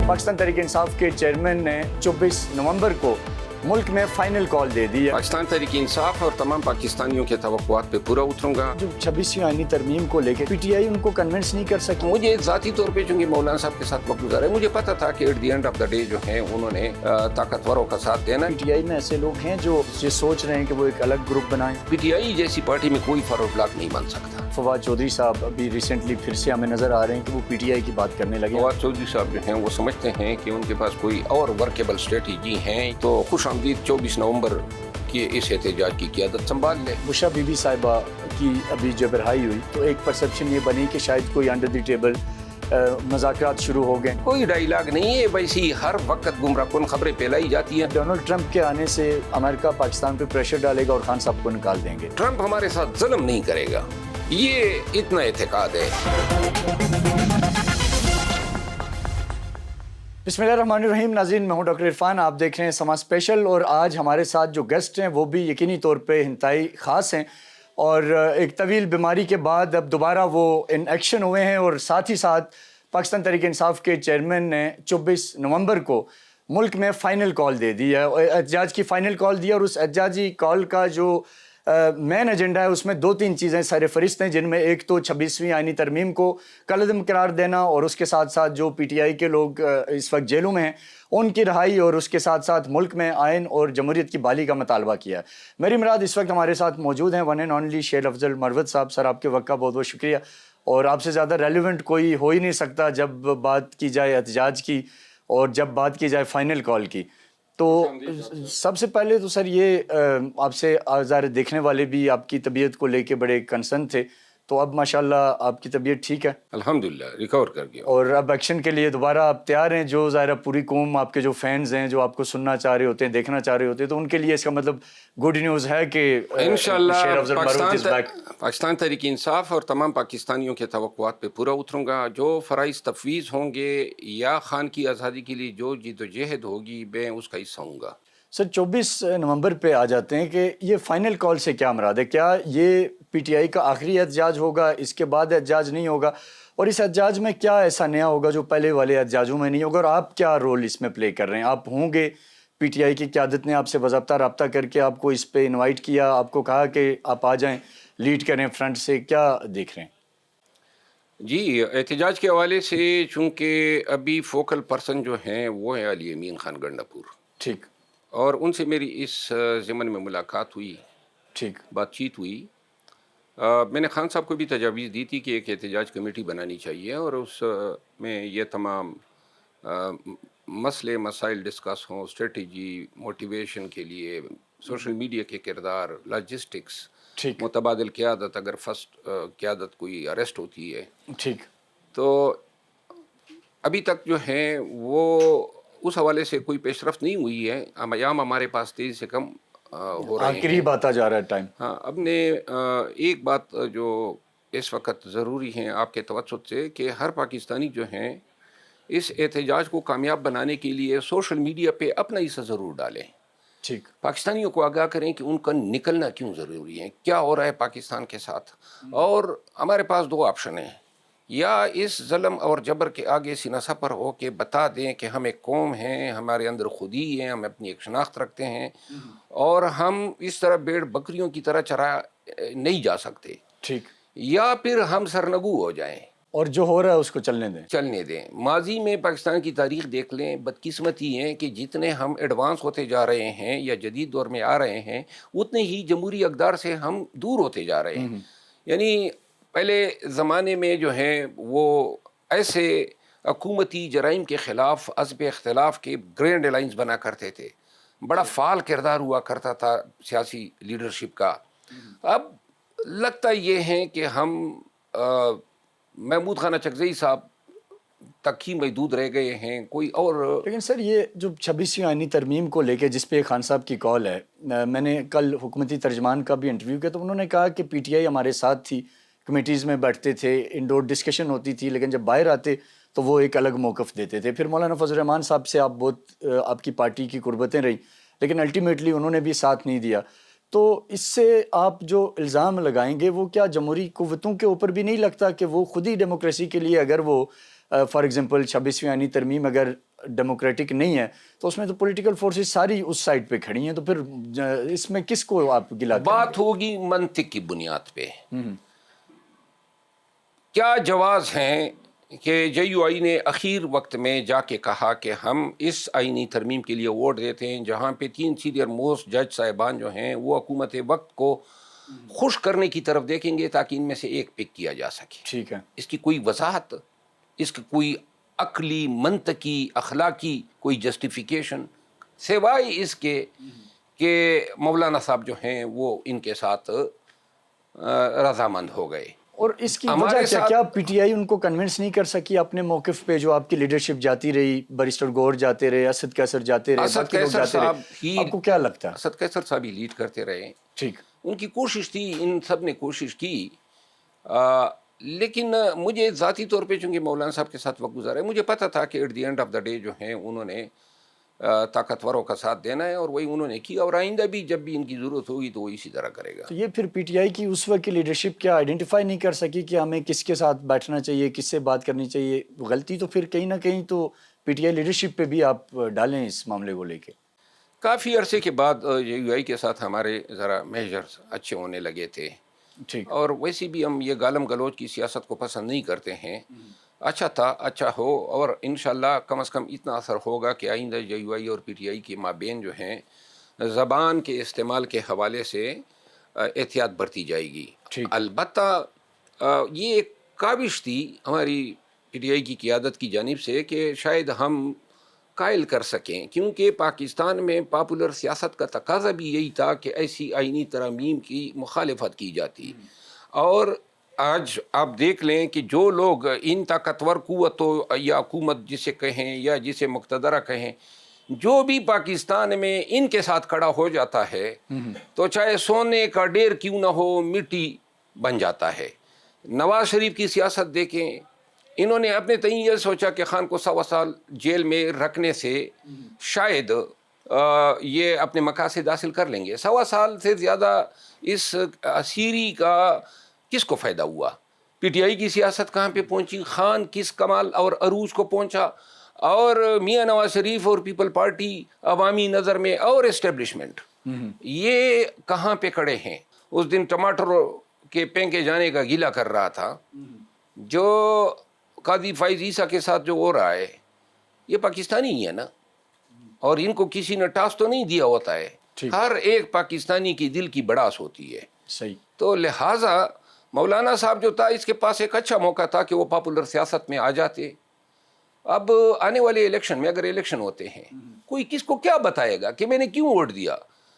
पाकिस्तान तहरीक इंसाफ के चेयरमैन ने 24 नवंबर को मुल्क में फाइनल कॉल दे दी है। पाकिस्तान तहरीक इंसाफ और तमाम पाकिस्तानियों के तवक्कुआत पे पूरा उतरूंगा। जो 26वीं आईनी तरमीम को लेकर पीटीआई उनको कन्विंस नहीं कर सकी। मुझे ज़ाती तौर पे चूंकि मौलाना साहब के साथ वक्त गुजारा है, मुझे पता था कि at the end of the day जो है उन्होंने ताकतवरों का साथ देना। पीटीआई में ऐसे लोग हैं जो ये सोच रहे हैं कि वो एक अलग ग्रुप बनाएं। पीटीआई जैसी पार्टी में कोई फॉरवर्ड ब्लॉक नहीं बन सकता। फवाद चौधरी साहब अभी रिसेंटली फिर से हमें नजर आ रहे हैं कि वो पीटीआई की बात करने लगे। फवाद चौधरी साहब जो हैं वो समझते हैं कि उनके पास कोई और वर्केबल स्ट्रेटजी है, तो खुशामदीद 24 नवंबर की इस एहतजाज की क़ियादत संभाल ले। बुशा बीबी साहिबा की अभी जब रिहाई हुई तो एक परसेप्शन ये बनी कि शायद कोई अंडर द टेबल मुज़ाकरात शुरू हो गए। कोई डायलॉग नहीं है, वैसी हर वक्त गुमराह खबरें फैलाई जाती हैं। डोनाल्ड ट्रंप के आने से अमेरिका पाकिस्तान पे प्रेशर डालेगा और खान साहब को निकाल देंगे। ट्रंप हमारे साथ जुल्म नहीं करेगा, ये इतना एतकाद है। बिस्मिल्लाहिर्रहमानिर्रहीम। नाज़रीन, मैं हूं डॉक्टर इरफान, आप देख रहे हैं समा स्पेशल। और आज हमारे साथ जो गेस्ट हैं वो भी यकीनी तौर पे इंतहाई ख़ास हैं और एक तवील बीमारी के बाद अब दोबारा वो इन एक्शन हुए हैं। और साथ ही साथ पाकिस्तान तहरीक इंसाफ के चेयरमैन ने 24 नवंबर को मुल्क में फ़ाइनल कॉल दे दी है, एहतजाज की फ़ाइनल कॉल दी। और उस एहतजाजी कॉल का जो मेन एजेंडा है उसमें 2-3 चीज़ें सर फहरिस्त हैं, जिनमें एक तो 26वीं आईनी तरमीम को कलअदम करार देना और उसके साथ साथ जो पीटीआई के लोग इस वक्त जेलों में हैं उनकी रहाई, और उसके साथ साथ मुल्क में आइन और जमहूरियत की बहाली का मुतालबा किया। मेरी मुराद इस वक्त हमारे साथ मौजूद हैं वन एंड ओनली शेर अफजल मरवत साहब। सर, आपके वक्त का बहुत बहुत शुक्रिया। और आपसे ज़्यादा रेलिवेंट कोई हो ही नहीं सकता जब बात की जाए एहतजाज की और जब बात की जाए फ़ाइनल कॉल की। तो सबसे पहले तो सर ये आपसे ज़ाहिर देखने वाले भी आपकी तबीयत को लेके बड़े कंसर्न थे, तो अब माशाल्लाह आपकी तबीयत ठीक है? अल्हम्दुलिल्लाह रिकवर कर गया। और अब एक्शन के लिए दोबारा आप तैयार हैं? जो ज़ाहिर पूरी कौम, आपके जो फैंस हैं जो आपको सुनना चाह रहे होते हैं, देखना चाह रहे होते हैं, तो उनके लिए इसका मतलब गुड न्यूज़ है कि इंशाल्लाह शेर अफजल मरवत इज़ बैक। पाकिस्तान तहरीक इंसाफ और तमाम पाकिस्तानियों के तवक्कुआत पे पूरा उतरूंगा। जो फ़राइज़ तफवीज़ होंगे या खान की आज़ादी के लिए जो जिद्दोजहद होगी, मैं उसका हिस्सा हूँगा। सर, 24 नवंबर पे आ जाते हैं कि ये फ़ाइनल कॉल से क्या मुराद है? क्या ये पीटीआई का आखिरी एहतजाज होगा, इसके बाद एहतजाज नहीं होगा? और इस एहतजाज में क्या ऐसा नया होगा जो पहले वाले एहतजाजों में नहीं होगा? और आप क्या रोल इसमें प्ले कर रहे हैं? आप होंगे, पीटीआई की क़यादत ने आपसे बाज़ाब्ता रब्ता करके आपको इस पे इनवाइट किया, आपको कहा कि आप आ जाएँ, लीड करें फ्रंट से, क्या देख रहे हैं? जी, एहतजाज के हवाले से चूँकि अभी फोकल पर्सन जो हैं वो है अली अमीन खान गंडापुर, ठीक, और उनसे मेरी इस ज़मन में मुलाकात हुई, ठीक, बातचीत हुई। मैंने खान साहब को भी तजावीज़ दी थी कि एक एहतजाज कमेटी बनानी चाहिए और उस में ये तमाम मसले मसाइल डिस्कस हों, स्ट्रेटजी, मोटिवेशन के लिए, सोशल मीडिया के किरदार, लॉजिस्टिक्स, ठीक, मुतबादिल क़यादत, अगर फर्स्ट क़यादत कोई अरेस्ट होती है ठीक, तो अभी तक जो है वो उस हवाले से कोई पेशरफ्त नहीं हुई है। आयाम हमारे पास तेज़ी से कम हो रहे हैं। आखिरी बात आ जा रहा है टाइम। हाँ, अब ने एक बात जो इस वक्त ज़रूरी है आपके तवज्जुह से, कि हर पाकिस्तानी जो हैं इस एहतजाज को कामयाब बनाने के लिए सोशल मीडिया पे अपना हिस्सा ज़रूर डालें। ठीक, पाकिस्तानियों को आगाह करें कि उनका निकलना क्यों ज़रूरी है, क्या हो रहा है पाकिस्तान के साथ। और हमारे पास 2 ऑप्शन हैं, या इस ज़ुल्म और जबर के आगे सीना सपर हो के बता दें कि हम एक कौम हैं, हमारे अंदर खुदी है, हम अपनी एक शनाख्त रखते हैं और हम इस तरह भेड़ बकरियों की तरह चरा नहीं जा सकते, ठीक, या फिर हम सरनगू हो जाएं और जो हो रहा है उसको चलने दें। माजी में पाकिस्तान की तारीख़ देख लें, बदकिस्मती है कि जितने हम एडवांस होते जा रहे हैं या जदीद दौर में आ रहे हैं, उतने ही जमहूरी अक़दार से हम दूर होते जा रहे हैं। यानी पहले ज़माने में जो है वो ऐसे हुकूमती जराइम के ख़िलाफ़ अज़्ब इख्तिलाफ़ के ग्रैंड अलाइंस बना करते थे, बड़ा फ़ाल किरदार हुआ करता था सियासी लीडरशिप का। अब लगता ये है कि हम महमूद खान चकज़ई साहब तक ही महदूद रह गए हैं, कोई और। लेकिन सर, ये जो 26वीं आईनी तरमीम को लेके जिस पे खान साहब की कॉल है, मैंने कल हुकूमती तर्जमान का भी इंटरव्यू किया तो उन्होंने कहा कि पीटीआई हमारे साथ थी, कमेटीज़ में बैठते थे, इंडोर डिस्कशन होती थी, लेकिन जब बाहर आते तो वो एक अलग मौक़िफ़ देते थे। फिर मौलाना फजल रहमान साहब से आप बहुत आपकी पार्टी की कुर्बतें रही, लेकिन अल्टीमेटली उन्होंने भी साथ नहीं दिया। तो इससे आप जो इल्ज़ाम लगाएंगे वो क्या जमहूरी कुव्वतों के ऊपर भी नहीं लगता कि वो खुद ही डेमोक्रेसी के लिए अगर वो فار ایگزامپل 26ویں آئینی ترمیم اگر ڈیموکریٹک نہیں ہے تو اس میں تو پولیٹیکل فورسز ساری اس سائڈ پہ کھڑی ہیں، تو پھر اس میں کس کو آپ گلا کریں گے؟ بات ہوگی منطق کی بنیاد پہ. کیا جواز ہیں کہ جے یو آئی نے اخیر وقت میں جا کے کہا کہ ہم اس آئینی ترمیم کے لیے ووٹ دیتے ہیں جہاں پہ 3 سینئر موسٹ جج صاحبان جو ہیں وہ حکومت وقت کو خوش کرنے کی طرف دیکھیں گے تاکہ ان میں سے ایک پک کیا جا سکے. ٹھیک ہے. اس کی کوئی وضاحت، اس کی کوئی عقلی، منطقی، اخلاقی کوئی جسٹیفیکیشن سوائے اس کے کہ مولانا صاحب جو ہیں وہ ان کے ساتھ رضامند ہو گئے. اور اس کی وجہ کیا پی ٹی آئی ان کو کنونس نہیں کر سکی اپنے موقف پہ؟ جو آپ کی لیڈرشپ جاتی رہی، بیرسٹر گور جاتے رہے، اسد قیصر جاتے رہے، باقی لوگ جاتے رہے، آپ کو کیا لگتا ہے؟ اسد قیصر صاحب ہی لیڈ کرتے رہے. ٹھیک. ان کی کوشش تھی، ان سب نے کوشش کی، لیکن مجھے ذاتی طور پہ چونکہ مولانا صاحب کے ساتھ وقت گزارا ہے، مجھے پتہ تھا کہ at the end of the day جو ہیں انہوں نے طاقتوروں کا ساتھ دینا ہے، اور وہی انہوں نے کیا، اور آئندہ بھی جب بھی ان کی ضرورت ہوگی تو وہ اسی طرح کرے گا. تو یہ پھر پی ٹی آئی کی اس وقت کی لیڈرشپ کیا آئیڈینٹیفائی نہیں کر سکی کہ ہمیں کس کے ساتھ بیٹھنا چاہیے، کس سے بات کرنی چاہیے؟ غلطی تو پھر کہیں نہ کہیں تو پی ٹی آئی لیڈرشپ پہ بھی آپ ڈالیں اس معاملے کو لے کے. کافی عرصے کے بعد جے یو آئی کے ساتھ ہمارے ذرا میجرز اچھے ہونے لگے تھے. ٹھیک. اور ویسے بھی ہم یہ گالم گلوچ کی سیاست کو پسند نہیں کرتے ہیں. اچھا تھا، اچھا ہو، اور انشاءاللہ کم از کم اتنا اثر ہوگا کہ آئندہ جے یو آئی اور پی ٹی آئی کے مابین جو ہیں زبان کے استعمال کے حوالے سے احتیاط برتی جائے گی. البتہ یہ ایک کاوش تھی ہماری پی ٹی آئی کی قیادت کی جانب سے کہ شاید ہم قائل کر سکیں، کیونکہ پاکستان میں پاپولر سیاست کا تقاضا بھی یہی تھا کہ ایسی آئینی ترامیم کی مخالفت کی جاتی. اور آج آپ دیکھ لیں کہ جو لوگ ان طاقتور قوتوں یا حکومت جسے کہیں یا جسے مقتدرہ کہیں، جو بھی پاکستان میں ان کے ساتھ کھڑا ہو جاتا ہے تو چاہے سونے کا ڈھیر کیوں نہ ہو مٹی بن جاتا ہے. نواز شریف کی سیاست دیکھیں، انہوں نے اپنے تئیں یہ سوچا کہ خان کو 100 سال جیل میں رکھنے سے شاید یہ اپنے مقاصد حاصل کر لیں گے. 100 سال سے زیادہ اس اسیری کا کس کو فائدہ ہوا؟ پی ٹی آئی کی سیاست کہاں پہ پہنچی؟ خان کس کمال اور عروج کو پہنچا؟ اور میاں نواز شریف اور پیپل پارٹی عوامی نظر میں اور اسٹیبلشمنٹ یہ کہاں پہ کھڑے ہیں؟ اس دن ٹماٹر کے پھینکے جانے کا گیلا کر رہا تھا. جو قاضی فائز عیسیٰ کے ساتھ جو ہو رہا ہے یہ پاکستانی ہی ہے نا، اور ان کو کسی نے ٹاسک تو نہیں دیا ہوتا ہے. ہر ایک پاکستانی کی دل کی بڑاس ہوتی ہے. صحیح. تو لہٰذا مولانا صاحب جو تھا اس کے پاس ایک اچھا موقع تھا کہ وہ پاپولر سیاست میں آ جاتے. اب آنے والے الیکشن میں اگر الیکشن ہوتے ہیں، کوئی کس کو کیا بتائے گا کہ میں نے کیوں ووٹ دیا؟